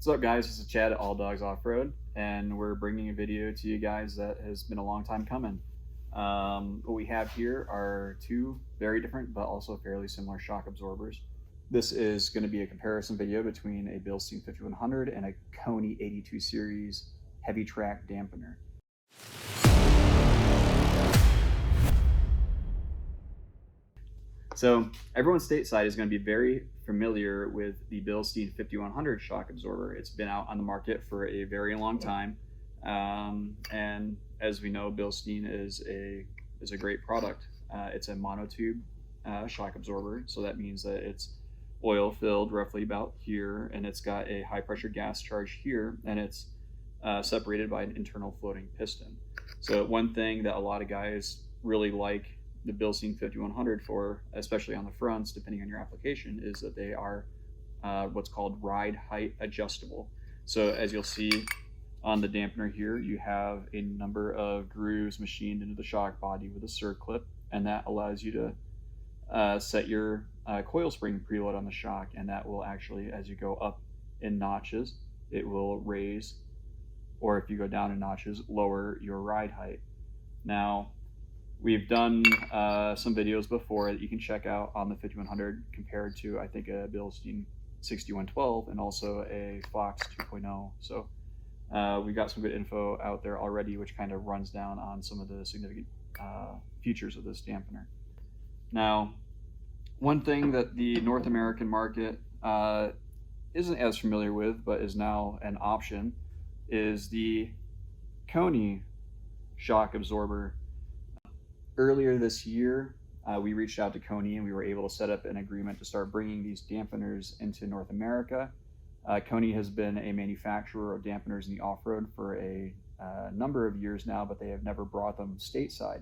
What's up, guys? This is Chad at All Dogs Off-Road, and we're bringing a video to you guys that has been a long time coming. What we have here are two very different but also fairly similar shock absorbers. This is going to be a comparison video between a Bilstein 5100 and a Koni 82 series heavy track dampener. So everyone stateside is going to be very familiar with the Bilstein 5100 shock absorber. It's been out on the market for a very long time, and as we know, Bilstein is a great product. It's a monotube shock absorber, so that means that it's oil filled roughly about here, and it's got a high pressure gas charge here, and it's separated by an internal floating piston. So one thing that a lot of guys really like the Bilstein 5100 for, especially on the fronts, depending on your application, is that they are what's called ride height adjustable. So as you'll see on the dampener here, you have a number of grooves machined into the shock body with a circlip, and that allows you to set your coil spring preload on the shock, and that will actually, as you go up in notches, it will raise, or if you go down in notches, lower your ride height. Now, we've done some videos before that you can check out on the 5100 compared to, I think, a Bilstein 6112 and also a Fox 2.0. So we got some good info out there already, which kind of runs down on some of the significant features of this dampener. Now, one thing that the North American market isn't as familiar with, but is now an option, is the Koni shock absorber. Earlier this year, we reached out to Coney and we were able to set up an agreement to start bringing these dampeners into North America. Coney has been a manufacturer of dampeners in the off-road for a number of years now, but they have never brought them stateside.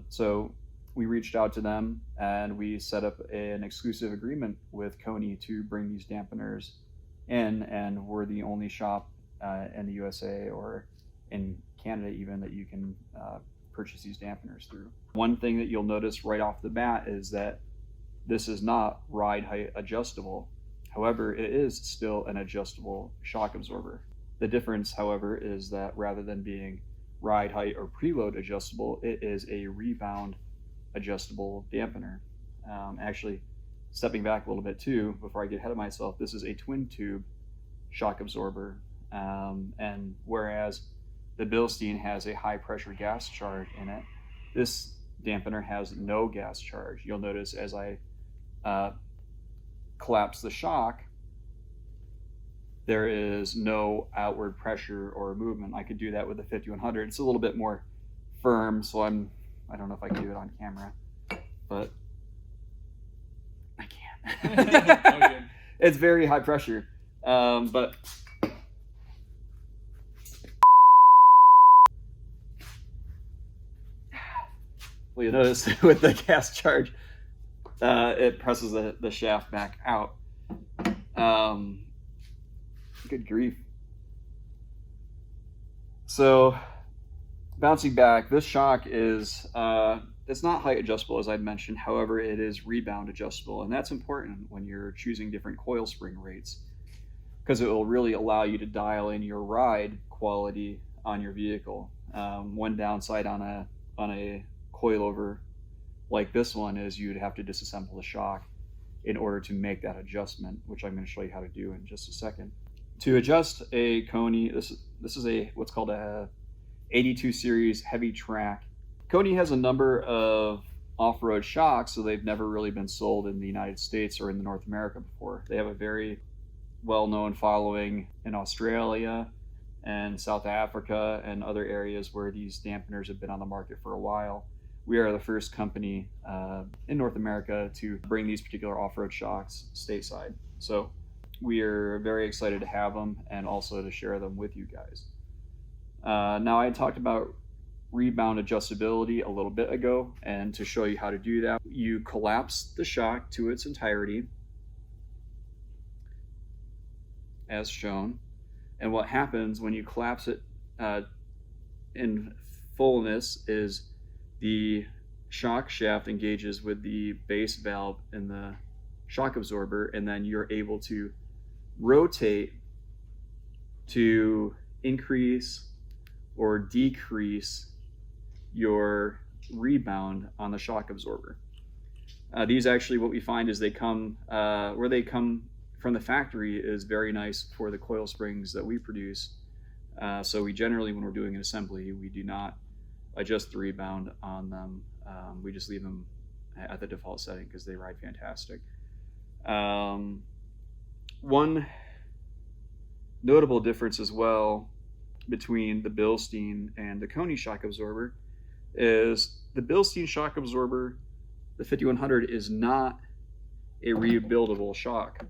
So we reached out to them and we set up an exclusive agreement with Coney to bring these dampeners in, and we're the only shop in the USA or in Canada even that you can purchase these dampeners through. One thing that you'll notice right off the bat is that this is not ride height adjustable. However, it is still an adjustable shock absorber. The difference, however, is that rather than being ride height or preload adjustable, it is a rebound adjustable dampener. Actually, stepping back a little bit too, before I get ahead of myself, this is a twin tube shock absorber, and whereas the Bilstein has a high pressure gas charge in it, this dampener has no gas charge. You'll notice as I collapse the shock, there is no outward pressure or movement. I could do that with the 5100. It's a little bit more firm, so I don't know if I can do it on camera, but I can. It's very high pressure, but well, you notice with the gas charge, it presses the shaft back out. Good grief. So bouncing back, this shock is, it's not height adjustable as I mentioned, however, it is rebound adjustable, and that's important when you're choosing different coil spring rates, because it will really allow you to dial in your ride quality on your vehicle. One downside on a coilover like this one is you'd have to disassemble the shock in order to make that adjustment, which I'm going to show you how to do in just a second. To adjust a Koni, this is a what's called a 82 series heavy track. Koni has a number of off-road shocks, so they've never really been sold in the United States or in the North America before. They have a very well-known following in Australia and South Africa and other areas where these dampeners have been on the market for a while. We are the first company in North America to bring these particular off-road shocks stateside. So we are very excited to have them and also to share them with you guys. Now, I talked about rebound adjustability a little bit ago, and to show you how to do that, you collapse the shock to its entirety as shown, and what happens when you collapse it in fullness is the shock shaft engages with the base valve in the shock absorber, and then you're able to rotate to increase or decrease your rebound on the shock absorber. These actually, what we find is they come, where they come from the factory is very nice for the coil springs that we produce. So we generally, when we're doing an assembly, we do not adjust the rebound on them. We just leave them at the default setting because they ride fantastic. One notable difference as well between the Bilstein and the Koni shock absorber is the Bilstein shock absorber, the 5100, is not a rebuildable shock.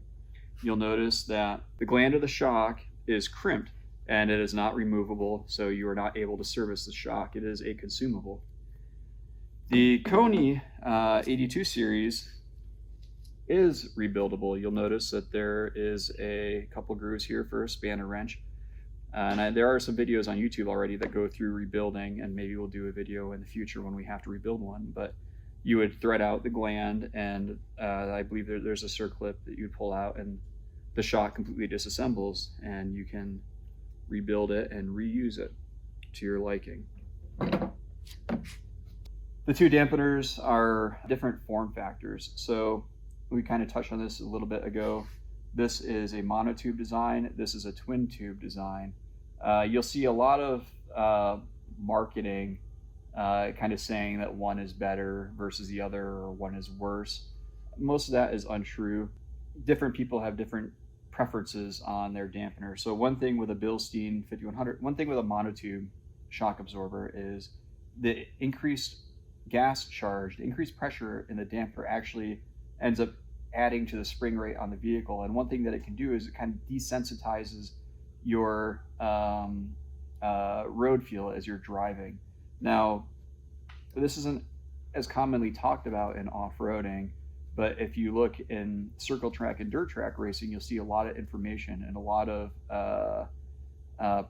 You'll notice that the gland of the shock is crimped and it is not removable, so you are not able to service the shock. It is a consumable. The Koni 82 series is rebuildable. You'll notice that there is a couple grooves here for a spanner wrench. There are some videos on YouTube already that go through rebuilding, and maybe we'll do a video in the future when we have to rebuild one. But you would thread out the gland, and I believe there's a circlip that you would pull out, and the shock completely disassembles, and you can rebuild it and reuse it to your liking. The two dampeners are different form factors. So we kind of touched on this a little bit ago. This is a monotube design. This is a twin tube design. You'll see a lot of marketing kind of saying that one is better versus the other, or one is worse. Most of that is untrue. Different people have different preferences on their dampener. So one thing with a Bilstein 5100, one thing with a monotube shock absorber is the increased gas charge, the increased pressure in the damper actually ends up adding to the spring rate on the vehicle. And one thing that it can do is it kind of desensitizes your road feel as you're driving. Now, this isn't as commonly talked about in off-roading, but if you look in circle track and dirt track racing, you'll see a lot of information and a lot of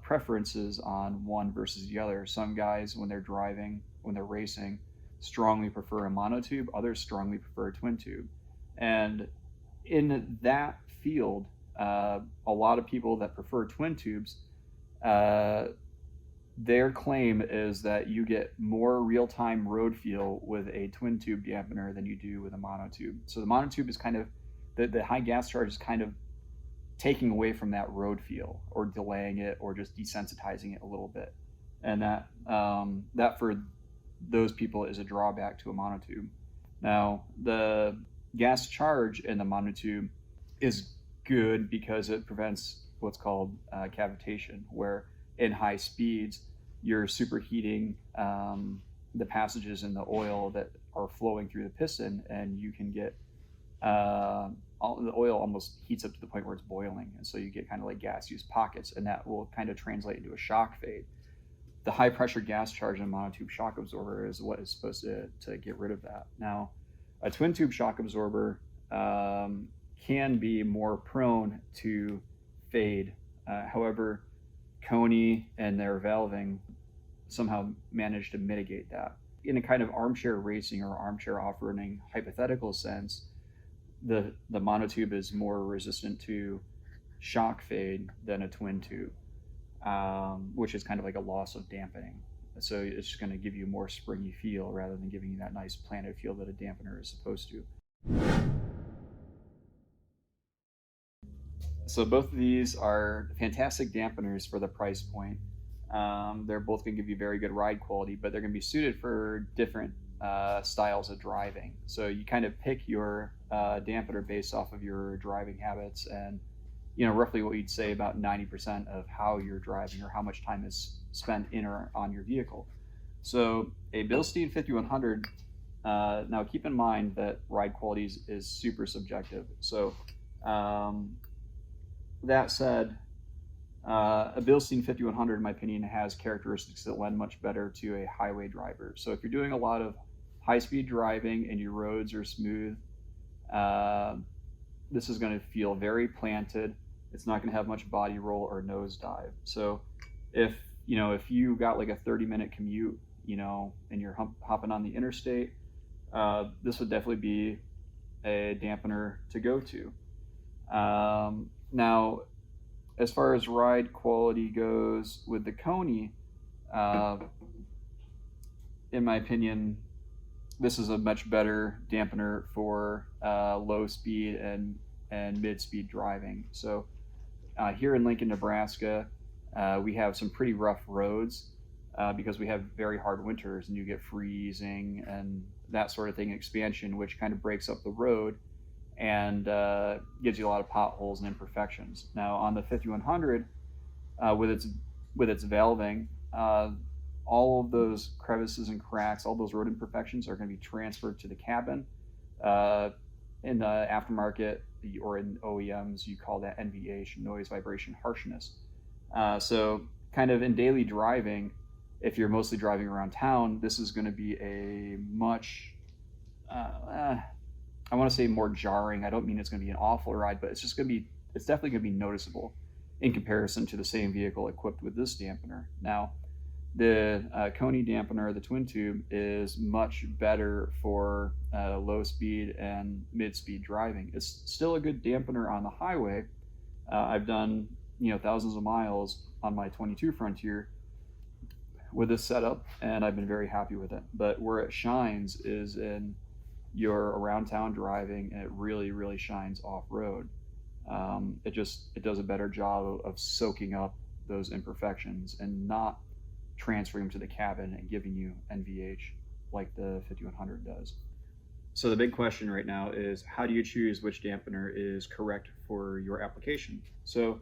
preferences on one versus the other. Some guys, when they're driving, when they're racing, strongly prefer a monotube, others strongly prefer a twin tube. And in that field, a lot of people that prefer twin tubes, their claim is that you get more real-time road feel with a twin tube dampener than you do with a monotube. So the monotube is kind of, the high gas charge is kind of taking away from that road feel, or delaying it, or just desensitizing it a little bit. And that for those people is a drawback to a monotube. Now, the gas charge in the monotube is good because it prevents what's called cavitation, where in high speeds you're superheating the passages in the oil that are flowing through the piston, and you can get the oil almost heats up to the point where it's boiling, and so you get kind of like gaseous pockets, and that will kind of translate into a shock fade. The high pressure gas charge in a monotube shock absorber is what is supposed to get rid of that. Now, a twin tube shock absorber can be more prone to fade. However, Koni and their valving somehow managed to mitigate that. In a kind of armchair racing or armchair off-roading hypothetical sense, the monotube is more resistant to shock fade than a twin tube, which is kind of like a loss of dampening. So it's just going to give you more springy feel rather than giving you that nice planted feel that a dampener is supposed to. So both of these are fantastic dampeners for the price point. They're both going to give you very good ride quality, but they're going to be suited for different styles of driving. So you kind of pick your dampener based off of your driving habits, and roughly what you'd say about 90% of how you're driving or how much time is spent in or on your vehicle. So a Bilstein 5100, now keep in mind that ride quality is super subjective. So that said, a Bilstein 5100, in my opinion, has characteristics that lend much better to a highway driver. So if you're doing a lot of high-speed driving and your roads are smooth, this is going to feel very planted. It's not going to have much body roll or nosedive. So if you got like a 30-minute commute, and you're hopping on the interstate, this would definitely be a dampener to go to. Now, as far as ride quality goes with the Koni, uh, in my opinion, this is a much better dampener for low speed and mid speed driving. So here in Lincoln, Nebraska, we have some pretty rough roads because we have very hard winters and you get freezing and that sort of thing, expansion, which kind of breaks up the road and gives you a lot of potholes and imperfections. Now on the 5100, with its valving, all of those crevices and cracks, all those road imperfections are going to be transferred to the cabin. In the aftermarket or in OEMs, you call that NVH, noise, vibration, harshness. So kind of in daily driving, if you're mostly driving around town, this is going to be a much, I want to say more jarring. I don't mean it's going to be an awful ride, but it's definitely going to be noticeable in comparison to the same vehicle equipped with this dampener. Now, the Koni dampener, the twin tube, is much better for low speed and mid speed driving. It's still a good dampener on the highway. I've done thousands of miles on my 22 Frontier with this setup, and I've been very happy with it. But where it shines is in your around town driving, and it really, really shines off road. It does a better job of soaking up those imperfections and not transferring them to the cabin and giving you NVH like the 5100 does. So the big question right now is, how do you choose which dampener is correct for your application? So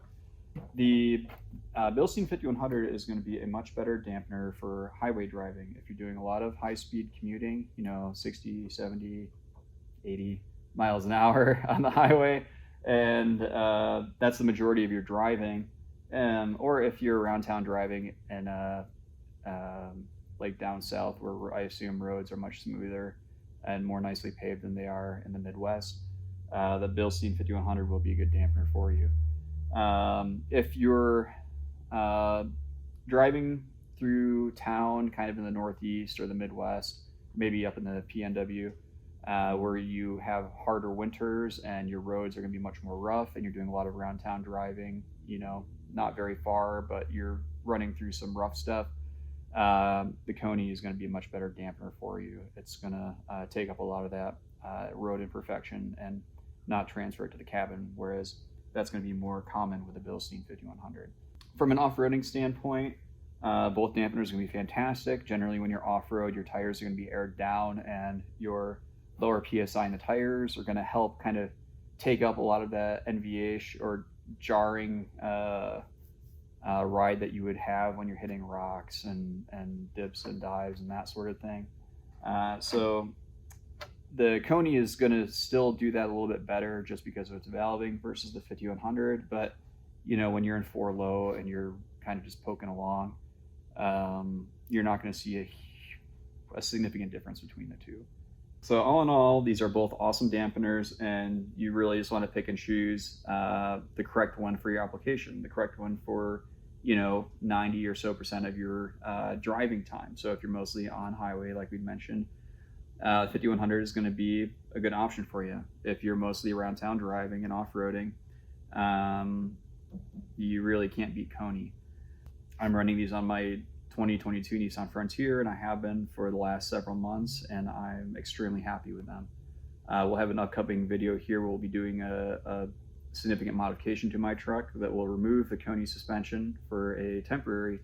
the Bilstein 5100 is going to be a much better dampener for highway driving. If you're doing a lot of high-speed commuting, 60, 70, 80 miles an hour on the highway, and that's the majority of your driving, or if you're around town driving and like down south, where I assume roads are much smoother and more nicely paved than they are in the Midwest, the Bilstein 5100 will be a good dampener for you. If you're driving through town kind of in the Northeast or the Midwest, maybe up in the PNW, where you have harder winters and your roads are going to be much more rough and you're doing a lot of around town driving, not very far, but you're running through some rough stuff, the Koni is going to be a much better dampener for you. It's going to take up a lot of that road imperfection and not transfer it to the cabin, whereas that's going to be more common with the Bilstein 5100. From an off-roading standpoint, both dampeners are going to be fantastic. Generally, when you're off-road, your tires are going to be aired down, and your lower PSI in the tires are going to help kind of take up a lot of the NVH or jarring ride that you would have when you're hitting rocks and dips and dives and that sort of thing. So the Koni is going to still do that a little bit better just because of its valving versus the 5100. But when you're in 4 low and you're kind of just poking along, you're not going to see a significant difference between the two. So all in all, these are both awesome dampeners, and you really just want to pick and choose the correct one for your application, the correct one for 90 or so % of your driving time. So if you're mostly on highway, like we mentioned, 5100 is going to be a good option for you. If you're mostly around town driving and off-roading, you really can't beat Koni. I'm running these on my 2022 Nissan Frontier, and I have been for the last several months, and I'm extremely happy with them. We'll have an upcoming video here where we'll be doing a significant modification to my truck that will remove the Koni suspension for a temporary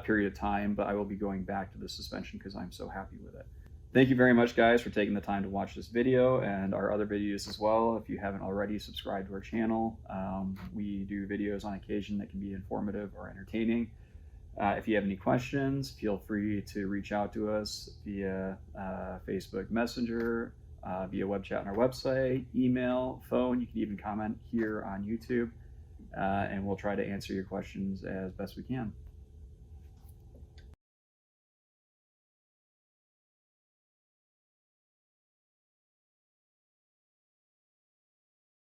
period of time, but I will be going back to the suspension because I'm so happy with it. Thank you very much, guys, for taking the time to watch this video and our other videos as well. If you haven't already, subscribed to our channel. We do videos on occasion that can be informative or entertaining. If you have any questions, feel free to reach out to us via Facebook Messenger, via web chat on our website, email, phone. You can even comment here on YouTube, and we'll try to answer your questions as best we can.